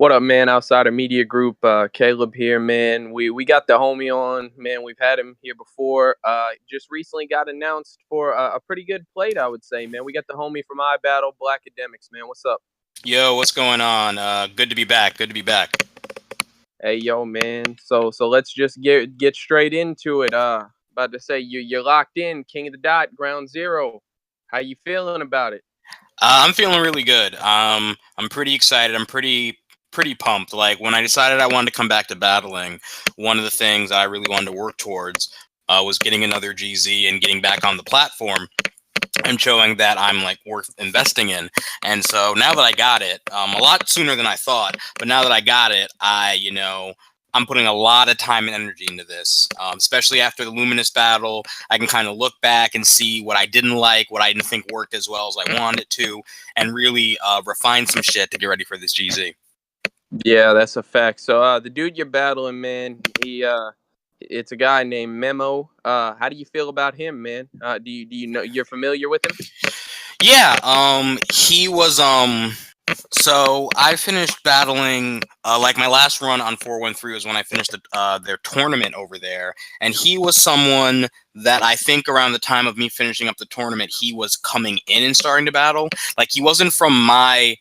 What up, man? Outsider Media Group, Caleb here, man. We got the homie on, man. We've had him here before. Just recently got announced for a pretty good plate, I would say, man. We got the homie from iBattle, Blackademiks, man. What's up? Yo, what's going on? Good to be back. Good to be back. Hey, yo, man. So let's just get straight into it. About to say you're locked in, King of the Dot, Ground Zero. How you feeling about it? I'm feeling really good. I'm pretty excited. I'm pretty pumped. Like when I decided I wanted to come back to battling, one of the things I really wanted to work towards was getting another GZ and getting back on the platform and showing that I'm like worth investing in. And so now that I got it, a lot sooner than I thought, but now that I got it, I'm putting a lot of time and energy into this, especially after the Luminous battle. I can kind of look back and see what I didn't like, what I didn't think worked as well as I wanted it to, and really refine some shit to get ready for this GZ. Yeah, that's a fact. So the dude you're battling, man, it's a guy named Memo. How do you feel about him, man? Do you know you're familiar with him? Yeah, he was so I finished battling like my last run on 413 was when I finished their tournament over there, and he was someone that I think around the time of me finishing up the tournament, he was coming in and starting to battle. Like he wasn't from my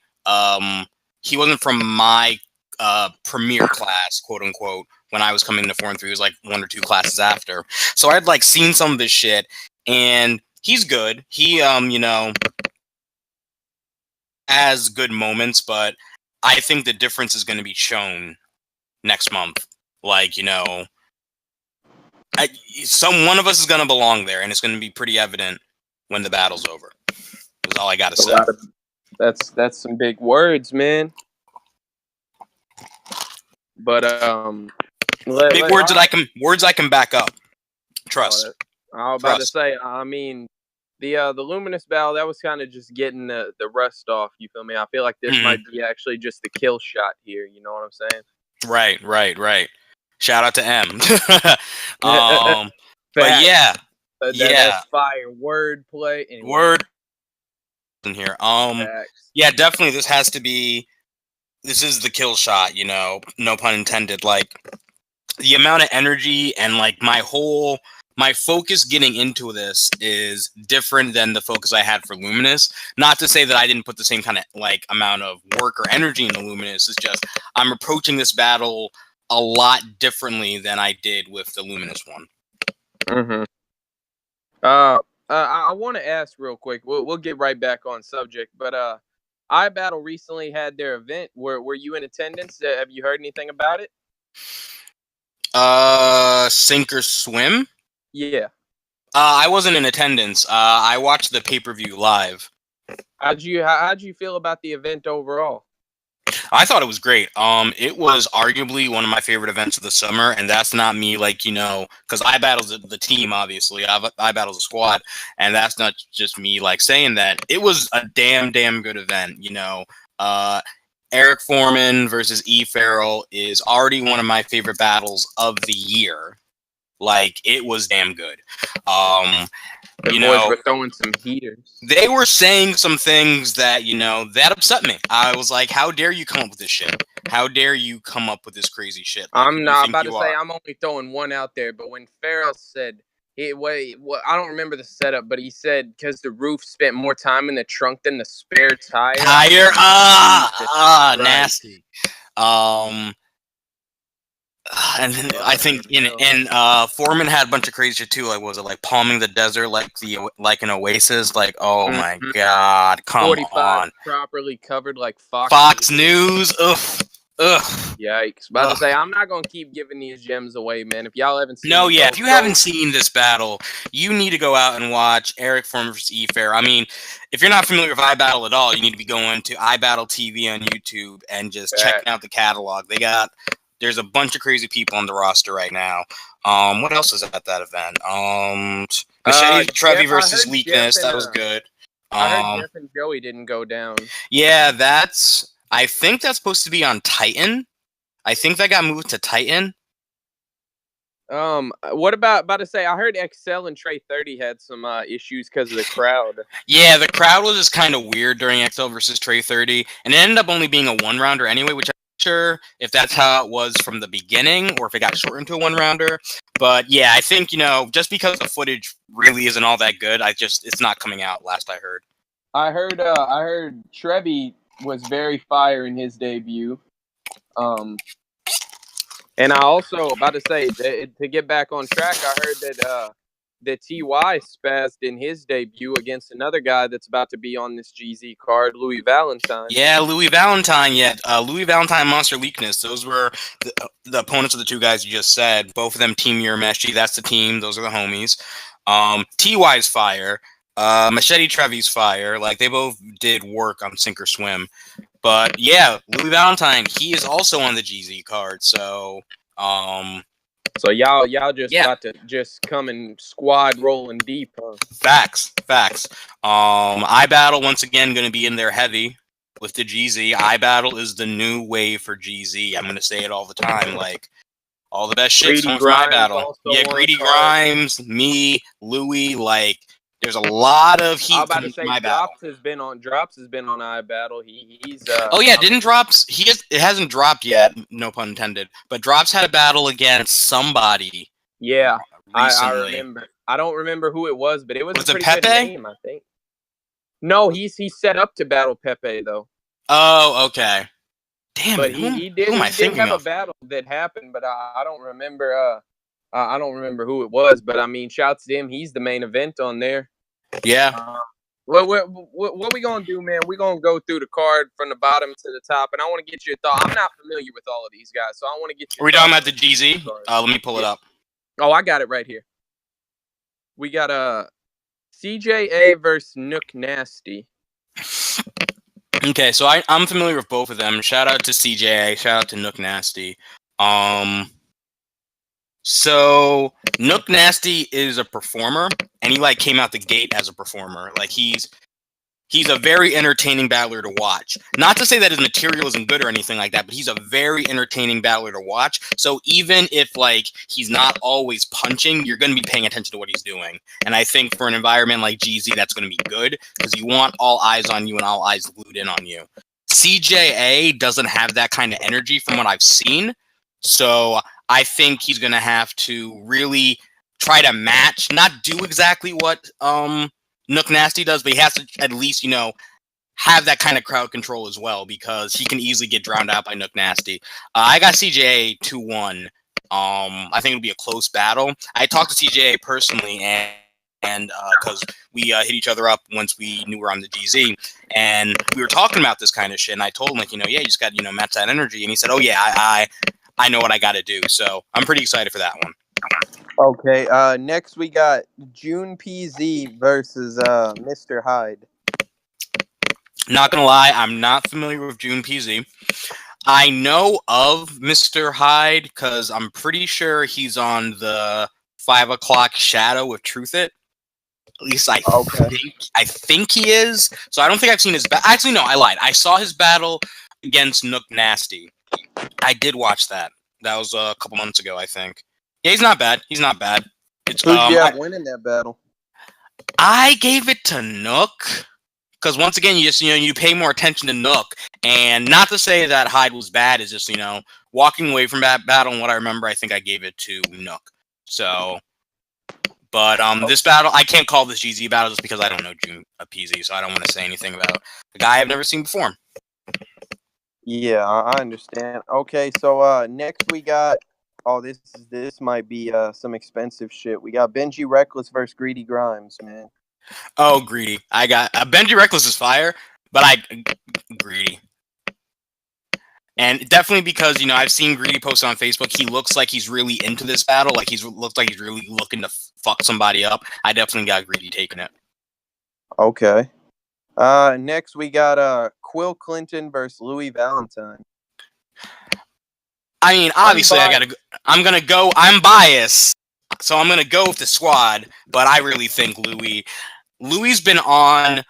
premier class, quote unquote, when I was coming to 4-3. It was like 1 or 2 classes after. So I'd like seen some of his shit, and he's good. He has good moments, but I think the difference is going to be shown next month. Like, one of us is going to belong there, and it's going to be pretty evident when the battle's over. That's all I got to say. That's some big words, man. But big words I can back up. Trust. I was about to say, I mean, the Luminous battle, that was kind of just getting the rust off. You feel me? I feel like this might be actually just the kill shot here. You know what I'm saying? Right. Shout out to M. But yeah, that's fire wordplay and word in here. Yeah, definitely. This is the kill shot. No pun intended. Like the amount of energy and like my focus getting into this is different than the focus I had for Luminous. Not to say that I didn't put the same kind of like amount of work or energy into Luminous. It's just I'm approaching this battle a lot differently than I did with the Luminous one. Mm-hmm. I want to ask real quick. We'll get right back on subject, but iBattle recently had their event. Were you in attendance? Have you heard anything about it? Sink or swim? Yeah. I wasn't in attendance. I watched the pay-per-view live. How'd you feel about the event overall? I thought it was great. It was arguably one of my favorite events of the summer, and that's not me, like, because iBattle's the team, obviously. iBattle's a squad, and that's not just me, like, saying that. It was a damn good event, Eric Foreman versus E. Farrell is already one of my favorite battles of the year. Like, it was damn good. The boys were throwing some heaters. They were saying some things that, that upset me. I was like, how dare you come up with this shit? How dare you come up with this crazy shit? Like, I'm not about to say I'm only throwing one out there, but when Farrell said, I don't remember the setup, but he said because the roof spent more time in the trunk than the spare tire. Nasty. And then I think Foreman had a bunch of crazy shit too. Like, was it like palming the desert, like an oasis? Like, oh my god, come 45 on! Properly covered like Fox News. Ugh. Yikes! About to say, I'm not gonna keep giving these gems away, man. If y'all haven't seen, if you haven't seen this battle, you need to go out and watch Eric Foreman versus E. Fair. I mean, if you're not familiar with iBattle at all, you need to be going to iBattle TV on YouTube and just checking out the catalog. There's a bunch of crazy people on the roster right now. What else is at that event? Machete Trevi versus Weakness. That was good. I heard Jeff and Joey didn't go down. Yeah, I think that's supposed to be on Titan. I think that got moved to Titan. What about to say? I heard Excel and Trey 30 had some issues because of the crowd. Yeah, the crowd was just kind of weird during Excel versus Trey 30, and it ended up only being a 1-rounder anyway, which sure if that's how it was from the beginning or if it got shortened to a 1-rounder. But yeah, I think, just because the footage really isn't all that good, it's not coming out, last I heard. I heard Trevi was very fire in his debut. And I also about to say to get back on track, I heard that TY spazzed in his debut against another guy that's about to be on this GZ card, Louis Valentine. Yeah, Louis Valentine. Yeah, Louis Valentine, Monster Leakness. Those were the opponents of the two guys you just said. Both of them Team Urameshi. That's the team. Those are the homies. TY's fire. Machete Trevi's fire. Like, they both did work on Sink or Swim. But yeah, Louis Valentine, he is also on the GZ card. So So y'all just about to just come and squad rolling deep, huh? Facts. iBattle once again going to be in there heavy with the GZ. iBattle is the new wave for GZ. I'm going to say it all the time. Like, all the best shit's coming from iBattle. Yeah, Greedy Grimes, me, Louis. Like, there's a lot of heat. I'm about to say Drops has been on iBattle. He's didn't Drops? It hasn't dropped yet. No pun intended. But Drops had a battle against somebody. Yeah, recently. I remember. I don't remember who it was, but it was a pretty Pepe? good name, I think. No, he's set up to battle Pepe though. Oh, okay. Damn, but he did have of? a battle that happened, but I don't remember. I don't remember who it was, but I mean, shouts to him. He's the main event on there. Yeah. What we gonna do, man? We gonna go through the card from the bottom to the top, and I want to get your thought. I'm not familiar with all of these guys, so I want to get your. Are we talking about the GZ? Let me pull it up. Oh, I got it right here. We got CJA versus Nook Nasty. Okay, so I'm familiar with both of them. Shout out to CJA. Shout out to Nook Nasty. So Nook Nasty is a performer, and he came out the gate as a performer. Like, he's a very entertaining battler to watch. Not to say that his material isn't good or anything like that, but he's a very entertaining battler to watch. So even if he's not always punching, you're going to be paying attention to what he's doing. And I think for an environment like GZ, that's going to be good because you want all eyes on you and all eyes glued in on you. CJA doesn't have that kind of energy from what I've seen. So I think he's going to have to really try to match, not do exactly what Nook Nasty does, but he has to at least, have that kind of crowd control as well, because he can easily get drowned out by Nook Nasty. I got CJA 2-1. I think it'll be a close battle. I talked to CJA personally, and because we hit each other up once we knew we were on the GZ, and we were talking about this kind of shit, and I told him, you just got to, match that energy, and he said, oh yeah, I know what I got to do, so I'm pretty excited for that one. Okay, next we got June PZ versus Mr. Hyde. Not gonna lie, I'm not familiar with June PZ. I know of Mr. Hyde because I'm pretty sure he's on the 5 o'clock Shadow with Truth It. At least I think he is. So I don't think I've seen his battle. Actually, no, I lied. I saw his battle against Nook Nasty. I did watch that. That was a couple months ago, I think. Yeah, he's not bad. Who'd you have winning that battle? I gave it to Nook. Because once again, you pay more attention to Nook. And not to say that Hyde was bad, it's just, walking away from that battle, and what I remember, I think I gave it to Nook. So, but this battle, I can't call this GZ battle just because I don't know June PZ, so I don't want to say anything about a guy I've never seen before. Yeah, I understand. Okay, so next we got... Oh, this might be some expensive shit. We got Benji Reckless versus Greedy Grimes, man. Oh, Greedy. I got Benji Reckless is fire, but Greedy. And definitely because, I've seen Greedy post on Facebook. He looks like he's really into this battle. Like, looks like he's really looking to fuck somebody up. I definitely got Greedy taking it. Okay. Next we got Quill Clinton versus Louis Valentine. I mean, obviously, I'm biased, so I'm gonna go with the squad, but I really think Louis's been on,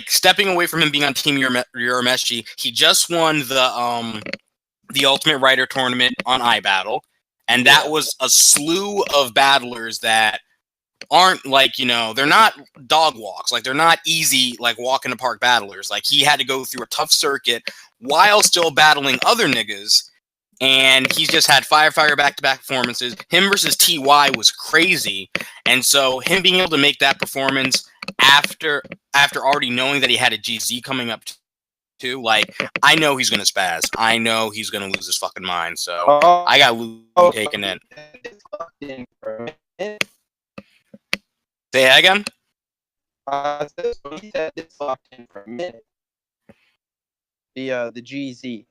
stepping away from him being on Team Urameshi. He just won the Ultimate Writer Tournament on iBattle, and that was a slew of battlers that aren't like, they're not dog walks. Like, they're not easy, like, walk in the park battlers. Like, he had to go through a tough circuit while still battling other niggas. And he's just had fire back-to-back performances. Him versus TY was crazy. And so him being able to make that performance after already knowing that he had a GZ coming up too, like, I know he's going to spaz. I know he's going to lose his fucking mind. So I got Lou taking it. Say that again? So he said this locked in for a minute. The GZ.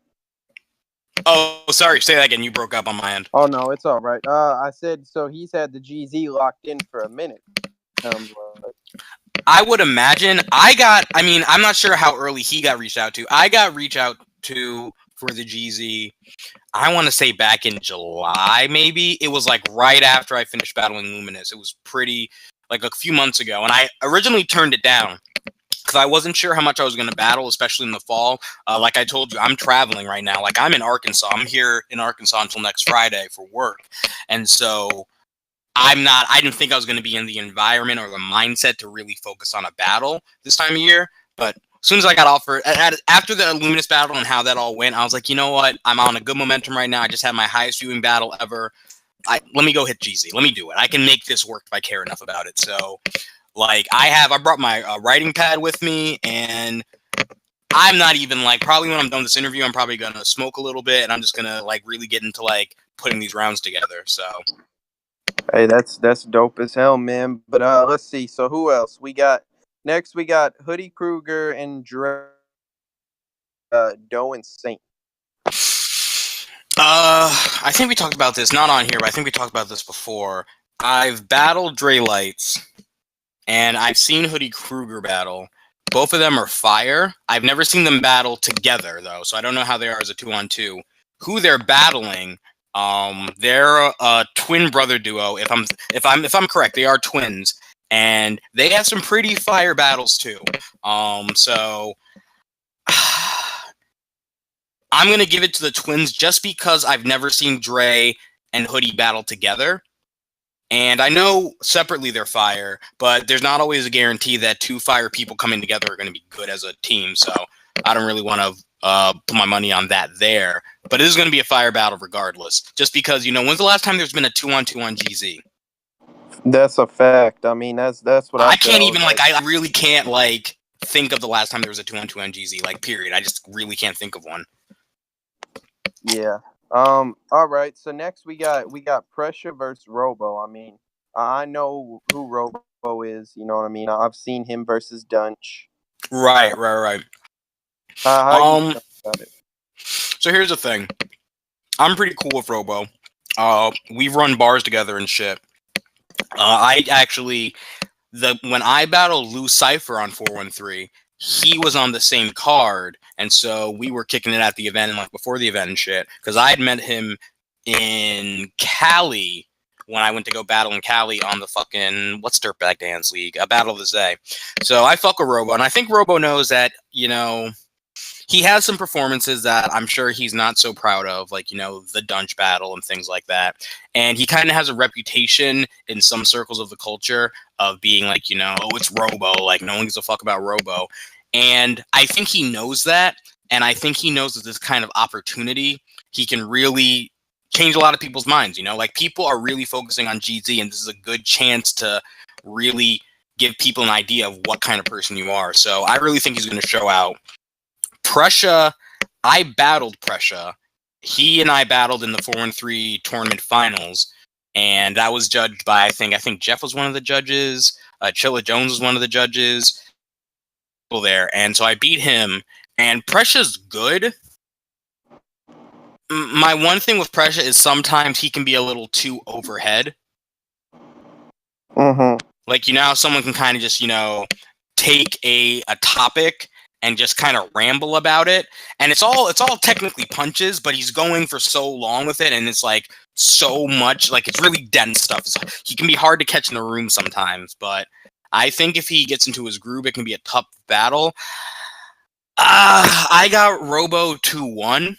Oh, sorry. Say that again. You broke up on my end. Oh no, it's all right. I said so. He's had the GZ locked in for a minute. I would imagine. I'm not sure how early he got reached out to. I got reached out to for the GZ. I want to say back in July, maybe. It was like right after I finished battling Luminous. It was pretty, like a few months ago. And I originally turned it down because I wasn't sure how much I was going to battle, especially in the fall. Like I told you, I'm traveling right now. Like, I'm in Arkansas. I'm here in Arkansas until next Friday for work. And so I didn't think I was going to be in the environment or the mindset to really focus on a battle this time of year. But as soon as I got offered, after the Luminous battle and how that all went, I was like, you know what? I'm on a good momentum right now. I just had my highest viewing battle ever. Let me go hit GZ. Let me do it. I can make this work if I care enough about it. So, like, I brought my writing pad with me, and I'm not even, like, probably when I'm done this interview, I'm probably going to smoke a little bit, and I'm just going to, like, really get into, like, putting these rounds together. So, hey, that's dope as hell, man. But let's see. So who else we got? Next, we got Hoodie Kruger and Doe and Saint. I think we talked about this, not on here, but I think we talked about this before. I've battled Dre Lights, and I've seen Hoodie Kruger battle. Both of them are fire. I've never seen them battle together, though, so I don't know how they are as a 2-on-2. Who they're battling, they're a twin brother duo. If I'm correct, they are twins, and they have some pretty fire battles too. So I'm going to give it to the twins just because I've never seen Dre and Hoodie battle together. And I know separately they're fire, but there's not always a guarantee that two fire people coming together are going to be good as a team. So I don't really want to put my money on that there. But it is going to be a fire battle regardless. Just because, when's the last time there's been a 2-on-2 on GZ? That's a fact. I mean, that's what I can't even, I really can't, think of the last time there was a 2-on-2 on GZ, period. I just really can't think of one. Yeah. All right. So next we got Pressure versus Robo. I mean, I know who Robo is. You know what I mean? I've seen him versus Dunch. Right. How you feel about it? So here's the thing. I'm pretty cool with Robo. We've run bars together and shit. I actually, when I battled Lou Cypher on 413, he was on the same card, and so we were kicking it at the event and before the event and shit. Because I had met him in Cali when I went to go battle in Cali on the fucking what's Dirtbag Dance League, a Battle of the Zay. So I fuck with Robo, and I think Robo knows that he has some performances that I'm sure he's not so proud of, the Dunch battle and things like that. And he kind of has a reputation in some circles of the culture of being oh, it's Robo. No one gives a fuck about Robo. And I think he knows that. And I think he knows that this kind of opportunity, he can really change a lot of people's minds. People are really focusing on GZ, and this is a good chance to really give people an idea of what kind of person you are. So I really think he's going to show out. Pressure, I battled Pressure. He and I battled in the 4-3 tournament finals, and that was judged by I think Jeff was one of the judges. Chilla Jones was one of the judges. There, and so I beat him. And Pressure's good. My one thing with Pressure is sometimes he can be a little too overhead. Mm-hmm. Someone can kind of just take a topic and just kind of ramble about it, and it's all technically punches, but he's going for so long with it, and it's so much, it's really dense stuff. He can be hard to catch in the room sometimes, but I think if he gets into his groove, it can be a tough battle. I got Robo 2-1.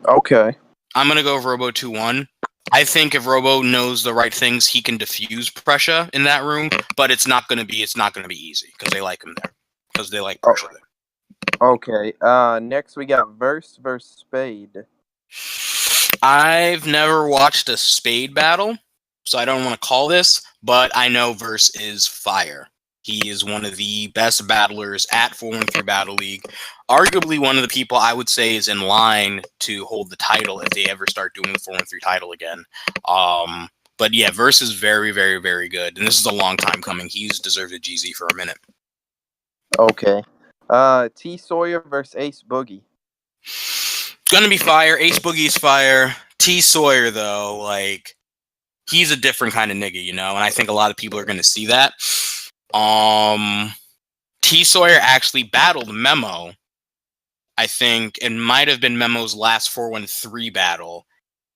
Okay. I'm gonna go with Robo 2-1. I think if Robo knows the right things, he can diffuse pressure in that room. But it's not gonna be easy because they like him there because they like Oh, pressure there. okay. Next we got Verse versus Spade. I've never watched a Spade battle, so I don't want to call this, but I know Verse is fire. He is one of the best battlers at 413 Battle League. Arguably one of the people I would say is in line to hold the title if they ever start doing the 413 title again. But yeah, Verse is very, very, very good. And this is a long time coming. He's deserved a GZ for a minute. Okay. T Sawyer versus Ace Boogie. Gonna be fire. Ace Boogie's fire. T Sawyer, though, like, he's a different kind of nigga, you know, and I think a lot of people are going to see that. T Sawyer actually battled Memo. I think it might have been Memo's last 413 battle,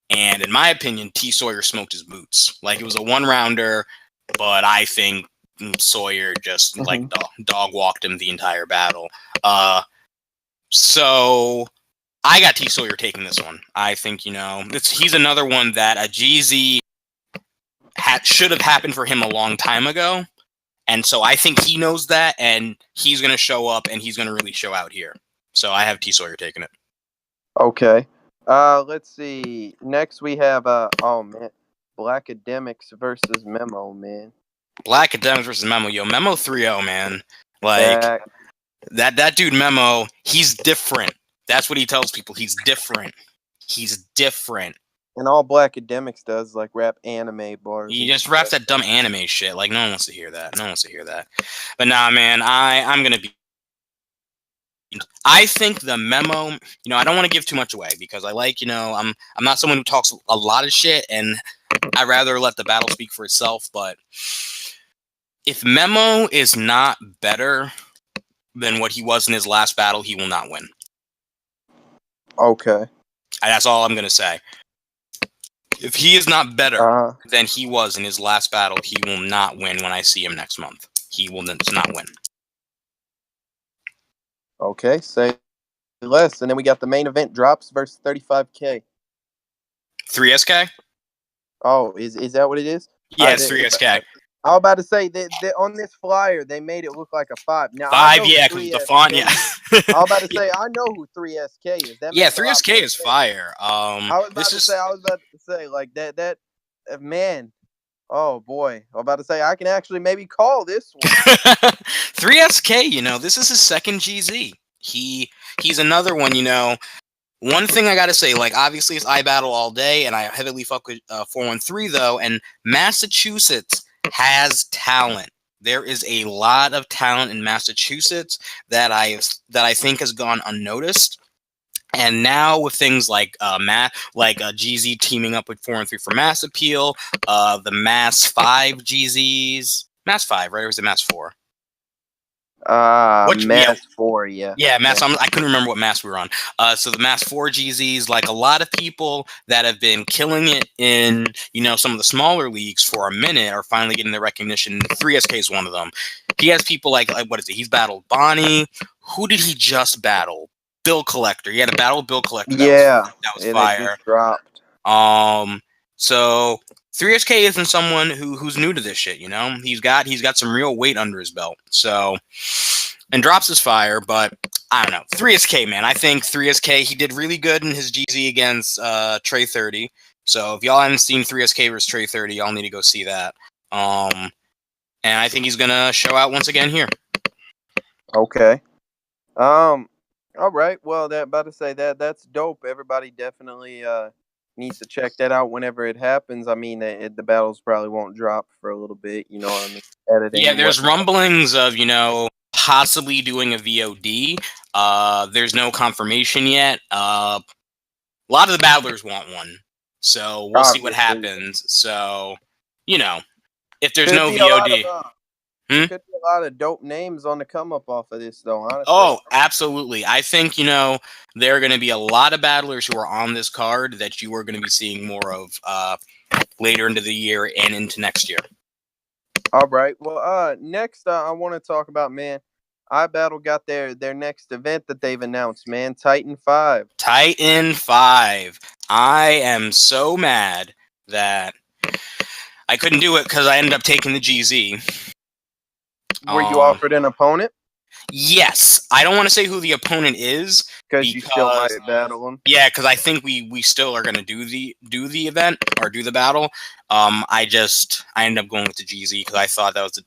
and in my opinion, T Sawyer smoked his boots. Like, it was a one rounder, but I think Sawyer just like dog walked him the entire battle. So I got T Sawyer taking this one. I think he's another one that a GZ should have happened for him a long time ago. And so I think he knows that, and he's going to show up, and he's going to really show out here. So I have T Sawyer taking it. Okay. Let's see. Next we have Blackademiks versus Memo, man. Blackademiks versus Memo. Yo, Memo 3-0, man. Like, that dude Memo, he's different. That's what he tells people. He's different. He's different. And all Blackademiks does is like rap anime bars. He just raps that dumb anime shit. Like, no one wants to hear that. No one wants to hear that. But nah, man, I'm going to be... I think the Memo, I don't want to give too much away because I like, I'm not someone who talks a lot of shit, and I'd rather let the battle speak for itself. But if Memo is not better than what he was in his last battle, he will not win. Okay. That's all I'm going to say. If he is not better than he was in his last battle, he will not win when I see him next month. He will not win. Okay, say less. And then we got the main event, Drops versus 35K. 3SK? Oh, is that what it is? Yeah, it's 3SK. I was about to say that on this flyer they made it look like a 5. Now 5, yeah, because the font, yeah. I was about to say I know who 3SK is. Yeah, 3SK is fire. I was about to say like that man. Oh boy, I was about to say I can actually maybe call this one. 3SK, this is his second GZ. He's another one, One thing I gotta say, like, obviously it's iBattle all day, and I heavily fuck with 413 though, and Massachusetts has talent. There is a lot of talent in Massachusetts that I think has gone unnoticed. And now with things like GZ teaming up with 413 for Mass Appeal, the Mass 5 GZs, Mass 5, right? Or is it Mass 4? Mass 4, yeah. Yeah, Mass. Yeah. I couldn't remember what Mass we were on. So the Mass 4 GZs, like a lot of people that have been killing it in, some of the smaller leagues for a minute are finally getting the recognition. 3SK is one of them. He has people like what is it? He's battled Bonnie. Who did he just battle? Bill Collector. He had a battle with Bill Collector. That was fire. It dropped. So 3SK isn't someone who's new to this shit, He's got some real weight under his belt. So, and Drops is fire, but I don't know. 3SK, man. I think 3SK, he did really good in his GZ against Trey 30. So if y'all haven't seen 3SK versus Trey 30, y'all need to go see that. And I think he's gonna show out once again here. Okay. All right. Well, about to say that's dope. Everybody definitely needs to check that out whenever it happens. I mean, the battles probably won't drop for a little bit. You know what I mean? Editing. Yeah, there's rumblings of possibly doing a VOD. There's no confirmation yet. A lot of the battlers want one, so we'll see what happens. So, if there's no VOD. There could be a lot of dope names on the come up off of this, though, honestly. Oh, absolutely. I think, there are going to be a lot of battlers who are on this card that you are going to be seeing more of later into the year and into next year. All right. Well, next I want to talk about, man, iBattle got their next event that they've announced, man, TITEN5. TITEN5. I am so mad that I couldn't do it because I ended up taking the GZ. Were you offered an opponent? Yes, I don't want to say who the opponent is Because you still might battle them. Yeah, because I think we still are gonna do the event or do the battle. I ended up going with the GZ because I thought that was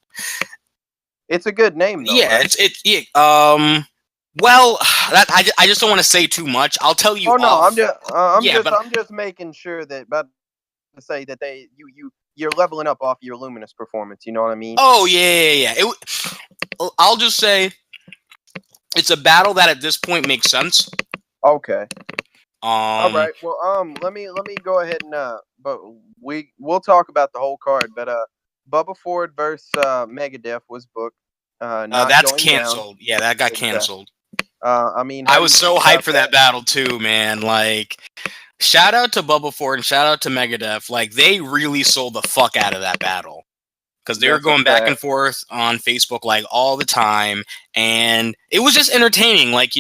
It's a good name though. Yeah, right? Well, I just don't want to say too much. I'll tell you. Oh no, off. I'm just making sure that, about to say that you're leveling up off your Luminous performance. You know what I mean? Oh yeah. I'll just say it's a battle that at this point makes sense. Okay. All right. Well, let me go ahead and but we'll talk about the whole card. But Bubba Ford versus Megadeth was booked. Not that's going canceled. down. Yeah, that got canceled. I mean, I was so hyped for that battle too, man. Like, shout out to Bubba Ford and shout out to Megadeth. Like, they really sold the fuck out of that battle because they were going back and forth on Facebook like all the time, and it was just entertaining. Like,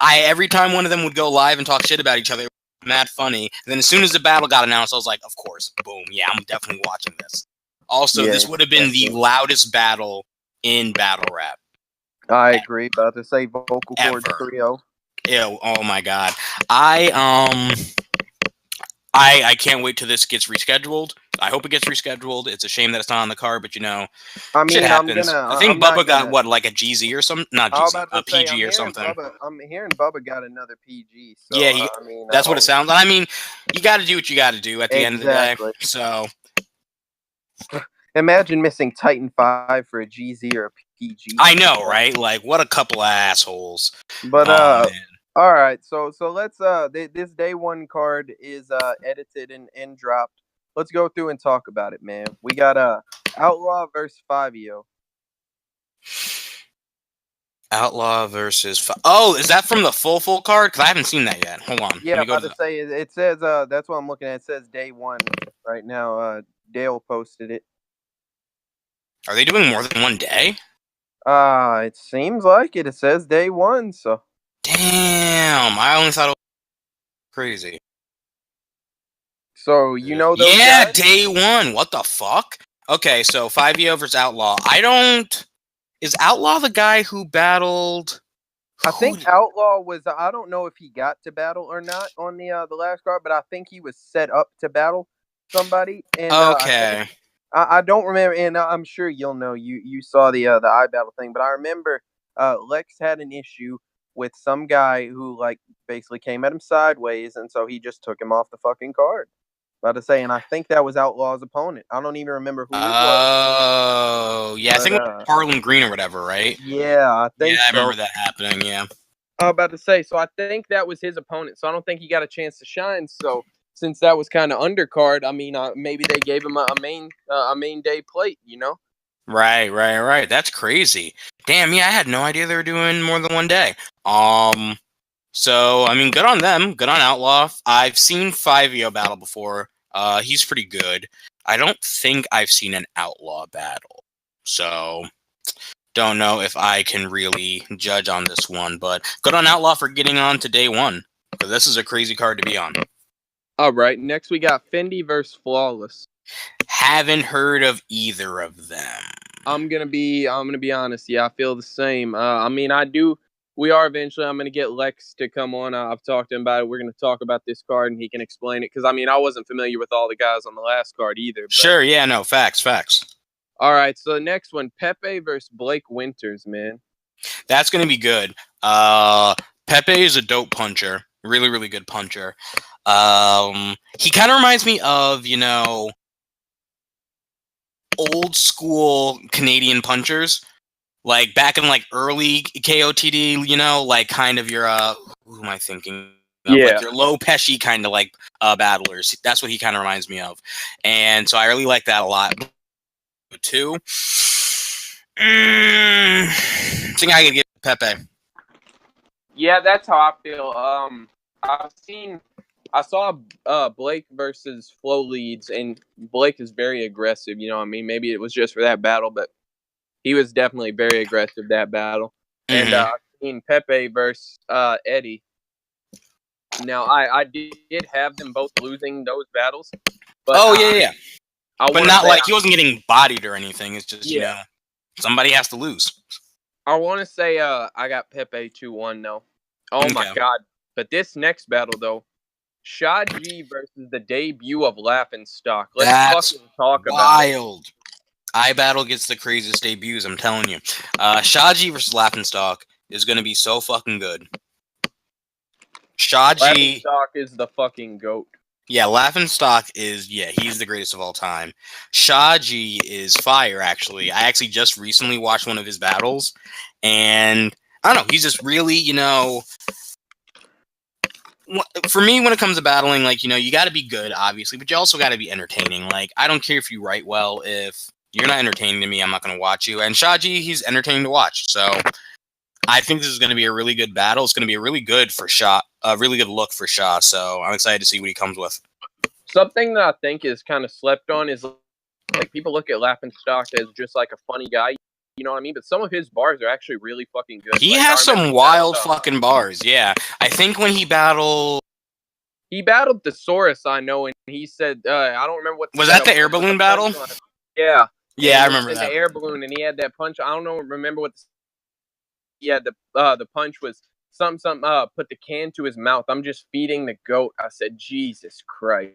every time one of them would go live and talk shit about each other, it was mad funny. And then as soon as the battle got announced, I was like, of course, boom, yeah, I'm definitely watching this. Also, this would have been the loudest battle in battle rap. I agree. About to say vocal cords trio. Ew, oh my god. I can't wait till this gets rescheduled. I hope it gets rescheduled. It's a shame that it's not on the card, but I mean, shit happens. I think Bubba got what, like a GZ or something? Not GZ, a PG or something. I'm hearing Bubba got another PG. So, yeah, I mean, that's what it sounds like. I mean, you got to do what you got to do at the end of the day. So, imagine missing TITEN5 for a GZ or a PG. I know, right? Like, what a couple of assholes. But all right. So let's this day one card is edited and dropped. Let's go through and talk about it, man. We got Outlaw versus 5EO. Outlaw versus. Oh, is that from the full card? Because I haven't seen that yet. Hold on. Yeah, about to say it says that's what I'm looking at. It says day one right now. Dale posted it. Are they doing more than one day? It seems like it. It says day one. So. Damn, I only thought it was crazy. So those guys? Day one. What the fuck? Okay, so 5EO versus Outlaw. Is Outlaw the guy who battled? I think Outlaw was. I don't know if he got to battle or not on the last card, but I think he was set up to battle somebody. And okay, I don't remember, and I'm sure you'll know. You saw the iBattle thing, but I remember Lex had an issue with some guy who like basically came at him sideways, and so he just took him off the fucking card. About to say, and I think that was Outlaw's opponent. I don't even remember who it was. Oh, yeah, I think it was Harlem Green or whatever, right? Yeah, I think so. I remember that happening, yeah. I was about to say, so I think that was his opponent, so I don't think he got a chance to shine, so since that was kind of undercard, I mean, maybe they gave him a main day plate, Right. That's crazy. Damn, yeah, I had no idea they were doing more than one day. So, I mean, good on them. Good on Outlaw. I've seen 5EO battle before. He's pretty good. I don't think I've seen an Outlaw battle. So, don't know if I can really judge on this one. But good on Outlaw for getting on to day one. Because this is a crazy card to be on. All right. Next, we got Fendi versus Flawless. Haven't heard of either of them. I'm gonna be honest. Yeah, I feel the same. I mean, I do. We are eventually. I'm gonna get Lex to come on. I've talked to him about it. We're gonna talk about this card, and he can explain it. Because I mean, I wasn't familiar with all the guys on the last card either. But... Sure. Yeah. No. Facts. All right. So the next one, Pepe versus Blake Winters, man. That's gonna be good. Pepe is a dope puncher. Really, really good puncher. He kind of reminds me of old school Canadian punchers, like back in like early KOTD, like kind of your who am I thinking of? Yeah. Like your low peshy kind of like battlers. That's what he kind of reminds me of. And so I really like that a lot. Two. I think I could give Pepe. Yeah, that's how I feel. I saw Blake versus Flow Leads, and Blake is very aggressive. You know what I mean? Maybe it was just for that battle, but he was definitely very aggressive that battle. Mm-hmm. And I've seen Pepe versus Eddie. Now, I did have them both losing those battles, But Oh yeah. I But want to not say, like he wasn't getting bodied or anything. It's just yeah, somebody has to lose. I want to say, I got Pepe 2-1 though. Oh my Okay. god! But this next battle though, Shaji versus the debut of Laughingstock. Let's That's fucking talk about it. wild. iBattle gets the craziest debuts, I'm telling you. Shaji versus Laughingstock is going to be so fucking good. Shaji, Laughingstock is the fucking goat. yeah, Laughingstock is, he's the greatest of all time. Shaji is fire, actually. I actually just recently watched one of his battles, and I don't know, he's just really, for me, when it comes to battling, like, you got to be good, obviously, but you also got to be entertaining. Like, I don't care if you write well. If you're not entertaining to me, I'm not going to watch you. And Shaji, he's entertaining to watch. So I think this is going to be a really good battle. It's going to be a really good really good look for Shah. So I'm excited to see what he comes with. Something that I think is kind of slept on is like people look at Laughingstock as just like a funny guy. You know what I mean? But some of his bars are actually really fucking good. He Like I has remember some wild fucking bars. Yeah. I think when he battled. he battled Thesaurus, I know, and he said, I don't remember what the Was that setup the air was, but the balloon battle? punchline. Yeah. Yeah, And I it was remember in the that. air balloon, and he had that punch. I don't know, remember what the punch was. Something, put the can to his mouth. I'm just feeding the goat. I said, Jesus Christ.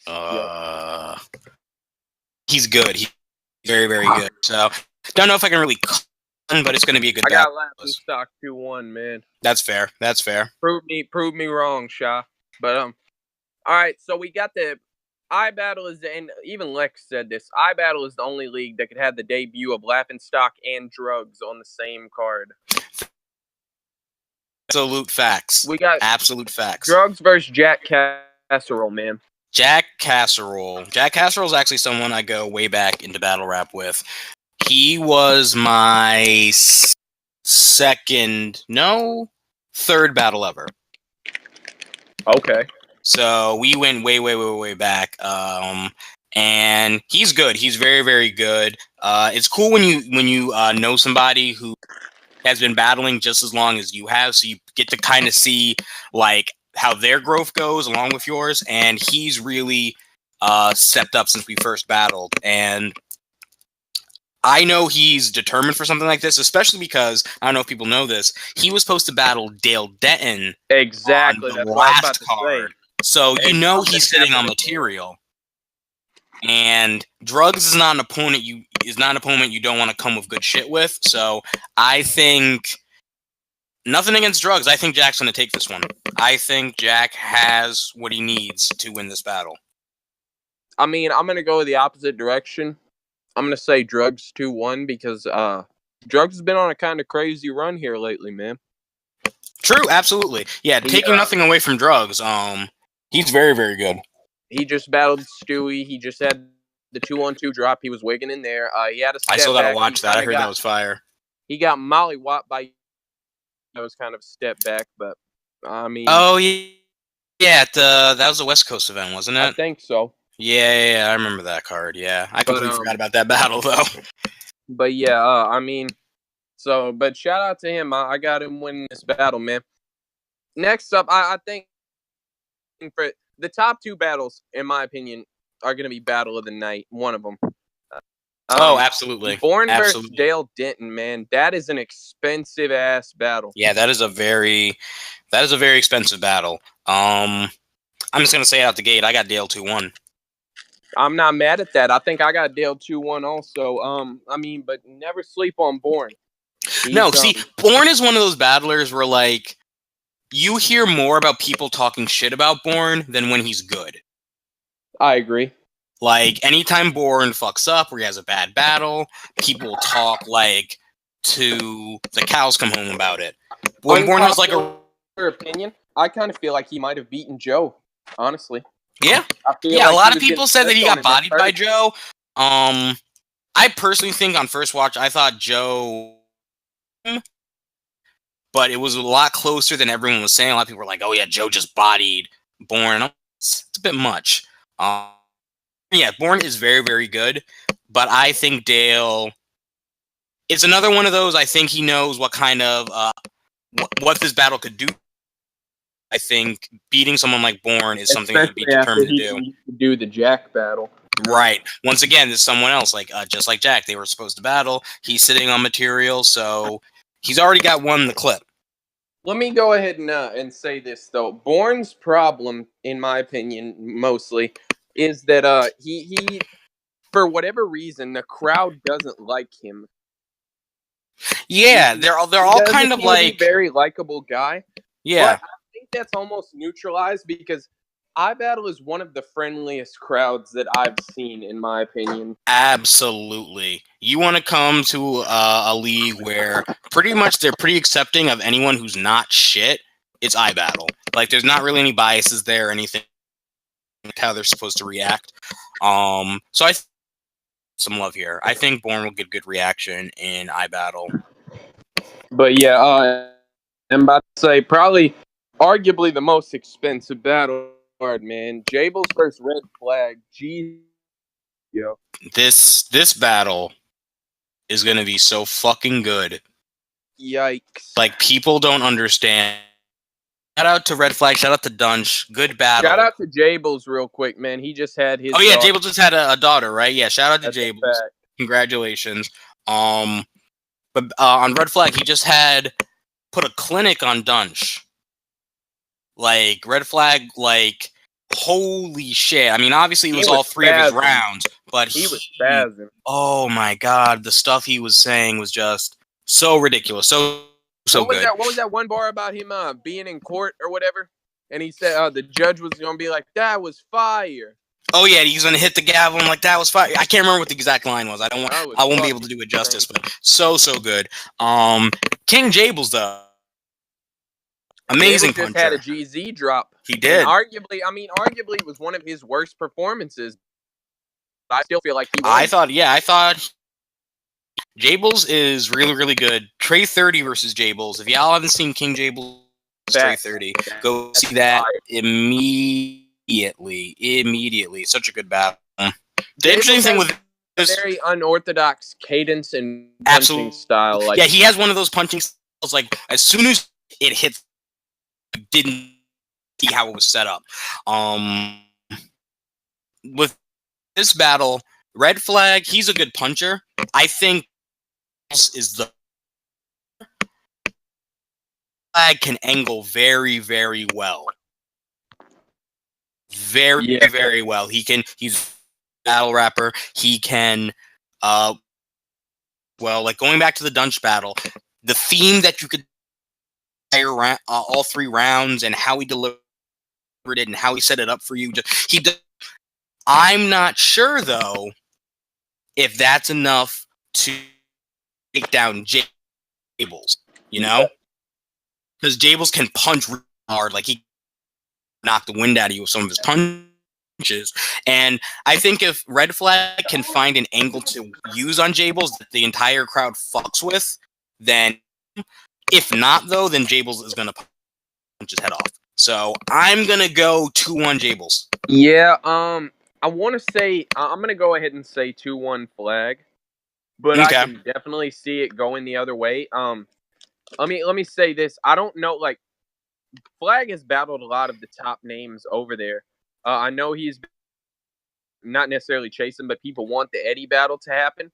Uh, he's good. He's very, very good. So, don't know if I can really but it's going to be a good I battle. got Laughingstock 2-1, man. That's fair. That's fair. Prove me wrong, Shah. But all right. So we got the iBattle is, and even Lex said this. iBattle is the only league that could have the debut of Laughingstock and Drugs on the same card. Absolute facts. We got Absolute facts. Drugs versus Jack Casserole, man. Jack Casserole. Jack Casserole is actually someone I go way back into battle rap with. He was my third battle ever. Okay. So we went way, way, way, way back. And he's good. He's very, very good. It's cool when you know somebody who has been battling just as long as you have, so you get to kind of see like how their growth goes along with yours. And he's really stepped up since we first battled, and I know he's determined for something like this, especially because I don't know if people know this. He was supposed to battle Dale Denton Exactly. on the That's what I was about last to card, say. so And he's sitting on material. And Drugs is not an opponent you don't want to come with good shit with. So I think nothing against Drugs. I think Jack's going to take this one. I think Jack has what he needs to win this battle. I mean, I'm gonna go the opposite direction. I'm gonna say Drugs 2-1 because Drugs has been on a kind of crazy run here lately, man. True, absolutely. Yeah, taking nothing away from Drugs. He's very, very good. He just battled Stewie. He just had the 2-on-2 drop. He was wigging in there. He had a step I still gotta back. watch that. I heard that was fire. He got mollywopped by. That was kind of a step back, but I mean. Oh yeah, that was a West Coast event, wasn't it? I think so. Yeah, I remember that card. Yeah, I completely forgot about that battle though. But yeah, I mean, but shout out to him. I got him winning this battle, man. Next up, I think for the top two battles, in my opinion, are going to be Battle of the Night. One of them. Absolutely. Born versus Dale Denton, man. That is an expensive ass battle. Yeah, that is a very expensive battle. I'm just gonna say out the gate, I got Dale 2-1. I'm not mad at that. I think I got Dale 2-1 also. I mean, but never sleep on Born. Born is one of those battlers where like you hear more about people talking shit about Born than when he's good. I agree. Like anytime Born fucks up or he has a bad battle, people talk like to the cows come home about it. When Born has like a opinion, I kind of feel like he might have beaten Joe. Honestly. Yeah. A lot of people said that he got bodied by Joe. I personally think on first watch I thought Joe, but it was a lot closer than everyone was saying. A lot of people were like, "Oh yeah, Joe just bodied Born." It's a bit much. Yeah, Born is very, very good, but I think Dale is another one of those. I think he knows what kind of what this battle could do. I think beating someone like Bourne is something he'd be Especially after determined to he do. used to do the Jack battle. You know? Right. Once again, there's someone else, like just like Jack. They were supposed to battle. He's sitting on material, so he's already got one in the clip. Let me go ahead and say this though. Bourne's problem, in my opinion, mostly, is that he for whatever reason the crowd doesn't like him. Yeah, they're all Doesn't kind of seem to be a like very likable guy. yeah. But I think that's almost neutralized because iBattle is one of the friendliest crowds that I've seen, in my opinion. Absolutely. You want to come to a league where pretty much they're pretty accepting of anyone who's not shit. It's iBattle. Like, there's not really any biases there or anything. Like how they're supposed to react. So I some love here. I think Bourne will get good reaction in iBattle. But yeah, I'm about to say probably, arguably the most expensive battle card, man. Jables versus Red Flag. Jeez, yo. This battle is gonna be so fucking good. Yikes. Like, people don't understand. Shout out to Red Flag. Shout out to Dunch. Good battle. Shout out to Jables real quick, man. He just had his. Oh yeah, daughter. Jables just had a daughter, right? Yeah. Shout out to That's a Jables. fact. Congratulations. But on Red Flag, he just had put a clinic on Dunch. Like, Red Flag, like, holy shit. I mean, obviously it was all three of his rounds, but he was spazzing. Oh my god, the stuff he was saying was just so ridiculous. So good. What was that one bar about him being in court or whatever? And he said the judge was gonna be like, "That was fire." Oh yeah, he's gonna hit the gavel. I'm like, that was fire. I can't remember what the exact line was. I won't be able to do it justice, but so good. King Jables though, amazing puncher. Just had a GZ drop. He did. And arguably it was one of his worst performances. I still feel like he won. I thought Jables is really, really good. Trey 30 versus Jables. If y'all haven't seen King Jables Trey 30, go see that immediately. Such a good battle. The interesting thing with this very unorthodox cadence and punching style. Like, yeah, he has one of those punching styles. Like, as soon as it hits, you didn't see how it was set up. With this battle, Red Flag, he's a good puncher. I think is the Flag can angle very, very well. Very well. He's a battle rapper. He can well, like, going back to the Dunch battle, the theme that you could all 3 rounds and how he delivered it and how he set it up for you. I'm not sure though if that's enough to take down Jables, you know? Because Jables can punch really hard. Like, he knock the wind out of you with some of his punches. And I think if Red Flag can find an angle to use on Jables that the entire crowd fucks with, then if not, though, then Jables is going to punch his head off. So I'm going to go 2-1 Jables. Yeah, I want to say, I'm going to go ahead and say 2-1 Flag. But okay. I can definitely see it going the other way. Let me say this. I don't know, like, Flag has battled a lot of the top names over there. I know he's not necessarily chasing, but people want the Eddie battle to happen.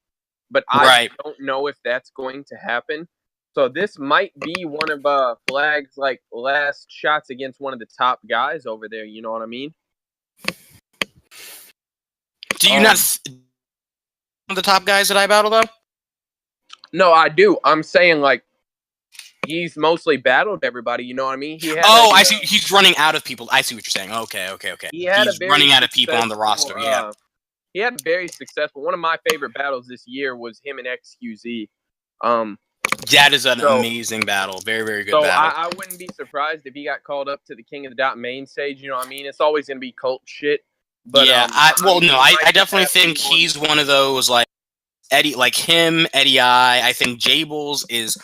But I don't know if that's going to happen. So this might be one of Flag's, like, last shots against one of the top guys over there. You know what I mean? Do you not the top guys that iBattle though? No, I do. I'm saying, like, he's mostly battled everybody. You know what I mean? I see. He's running out of people. I see what you're saying. Okay. He's running out of people on the roster. Yeah. He had very successful. One of my favorite battles this year was him and XQZ. That is an amazing battle. Very, very good battle. I wouldn't be surprised if he got called up to the King of the Dot main stage. You know what I mean? It's always going to be cult shit. But, yeah, I definitely think he's one of those, like, Eddie, like him, Eddie I think Jables is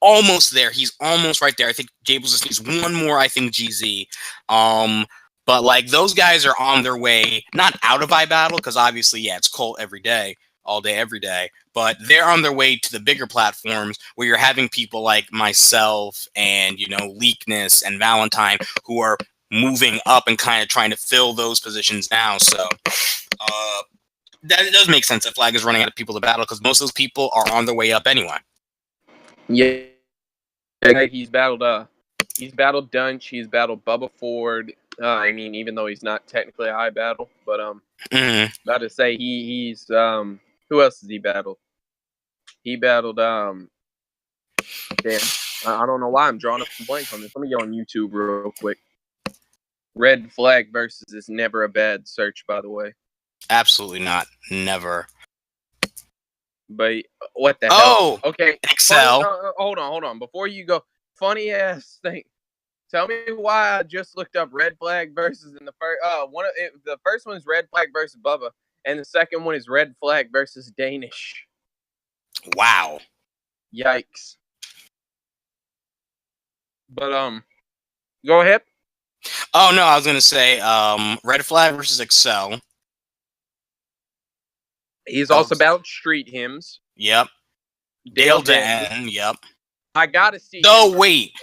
almost there. He's almost right there. I think Jables just needs one more, I think, GZ. But, like, those guys are on their way, not out of iBattle, because obviously, yeah, it's Colt every day. all day, every day. But they're on their way to the bigger platforms where you're having people like myself and, Leakness and Valentine who are moving up and kind of trying to fill those positions now. So that it does make sense that Flag is running out of people to battle because most of those people are on their way up anyway. Yeah, he's battled Dunch, he's battled Bubba Ford. I mean, even though he's not technically a iBattle, but about to say he's who else has he battled? He battled damn, I don't know why I'm drawing a blank on this. Let me go on YouTube real quick. Red Flag versus is never a bad search, by the way. Absolutely not. Never. But what the hell? Oh, okay. Excel. Funny, hold on. Before you go, funny ass thing. Tell me why I just looked up Red Flag versus in the first. The first one is Red Flag versus Bubba, and the second one is Red Flag versus Danish. Wow. Yikes. But go ahead. Oh no, I was gonna say Red Flag versus Excel. He's also battled Street Hymns. Yep. Dale Denton. Yep. I gotta see. Oh wait.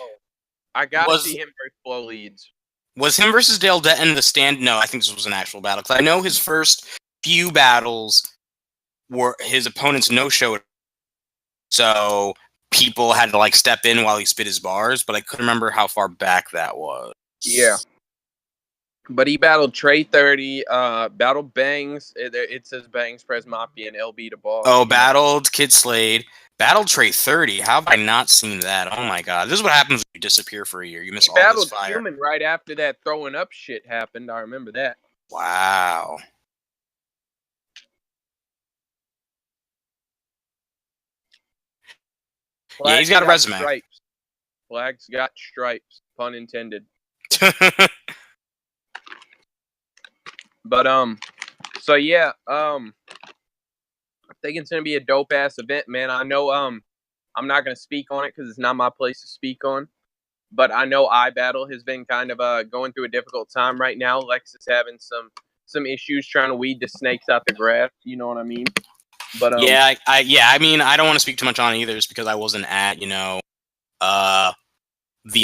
I gotta see him versus Flow Leads. Was him versus Dale Denton the stand? No, I think this was an actual battle because I know his first few battles were his opponents no-showed, so people had to like step in while he spit his bars. But I couldn't remember how far back that was. Yeah. But he battled Trey 30, battled Bangs. It says Bangs, Prez Mafia, and LB to Ball. Oh, battled Kid Slade. Battled Trey 30. How have I not seen that? Oh my god. This is what happens when you disappear for a year. You miss all this fire. He battled Human right after that throwing up shit happened. I remember that. Wow. Yeah, he's got a resume. Stripes. Flag's got stripes. Pun intended. But so yeah, I think it's gonna be a dope ass event, man. I know I'm not gonna speak on it because it's not my place to speak on. But I know iBattle has been kind of going through a difficult time right now. Lex is having some issues trying to weed the snakes out the grass. You know what I mean? But yeah, I mean, I don't want to speak too much on it either, just because I wasn't at the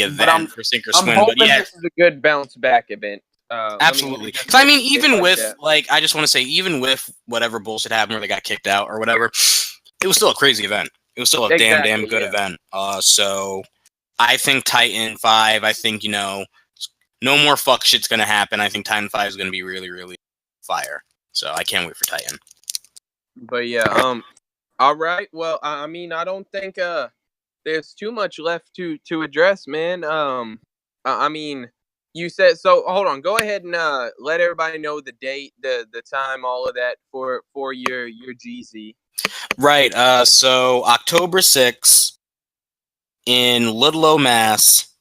event for Sink or Swim. I'm hoping this is a good bounce back event. Absolutely. Because I mean, even with I just want to say, even with whatever bullshit happened where they got kicked out or whatever, it was still a crazy event. It was still a damn good event. So I think TITAN 5. I think no more fuck shit's gonna happen. I think TITAN 5 is gonna be really, really fire. So I can't wait for TITAN. But yeah, all right. Well, I mean, I don't think there's too much left to address, man. I mean. You said so. Hold on. Go ahead and let everybody know the date, the time, all of that for your GZ. Right. So October 6th in Ludlow, Mass.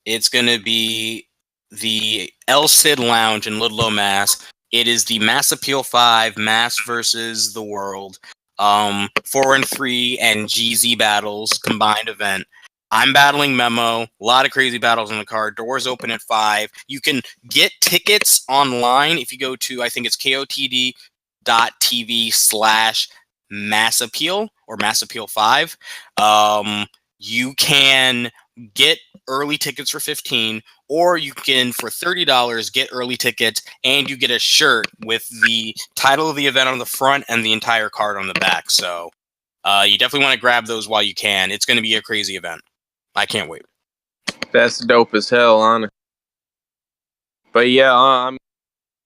It's gonna be the El Cid Lounge in Ludlow, Mass. It is the Mass Appeal 5 Mass versus the World 4-3 and GZ battles combined event. I'm battling Memo. A lot of crazy battles on the card. Doors open at 5. You can get tickets online if you go to, I think it's kotd.tv/massappeal or Massappeal 5. You can get early tickets for $15, or you can, for $30, get early tickets, and you get a shirt with the title of the event on the front and the entire card on the back. So you definitely want to grab those while you can. It's going to be a crazy event. I can't wait. That's dope as hell, honestly. But yeah,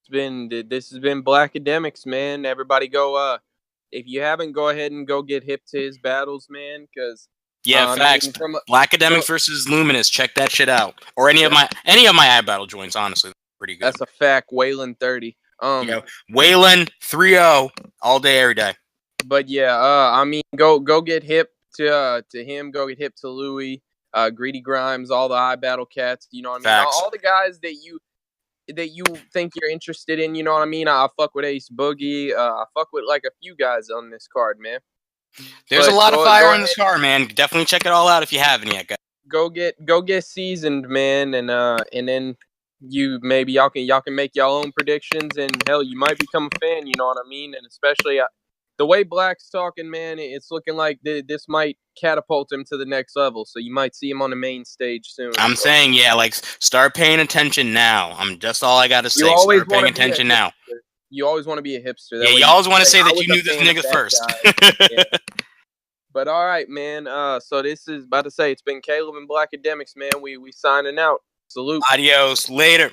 this has been Blackademiks, man. Everybody go if you haven't, go ahead and go get hip to his battles, man, because facts. Blackademiks versus Luminous, check that shit out. Or any of my iBattle joints, honestly, pretty good. That's a fact. Wayland 30. Wayland 3-0 all day, every day. But yeah, I mean, go get hip to him. Go get hip to Louis. Greedy Grimes, all the iBattle cats, you know what I mean? All the guys that you think you're interested in, you know what I mean? I fuck with Ace Boogie. I fuck with like a few guys on this card, man. There's a lot of fire on this card, man. Definitely check it all out if you haven't yet, guys. Go get seasoned, man, and then y'all can make y'all own predictions, and hell, you might become a fan, you know what I mean? And especially the way Black's talking, man, it's looking like this might catapult him to the next level. So you might see him on the main stage soon. I'm So saying, yeah, like start paying attention now. I'm just all I gotta you say. always Start want paying to be a attention now. hipster. You always want to be a hipster. Yeah, That way you you always can want to say, say "I that was you a knew this fan of nigga that first. guy." Yeah. But all right, man. So this is about to say it's been Caleb and Blackademiks, man. We signing out. Salute. Adios. Later.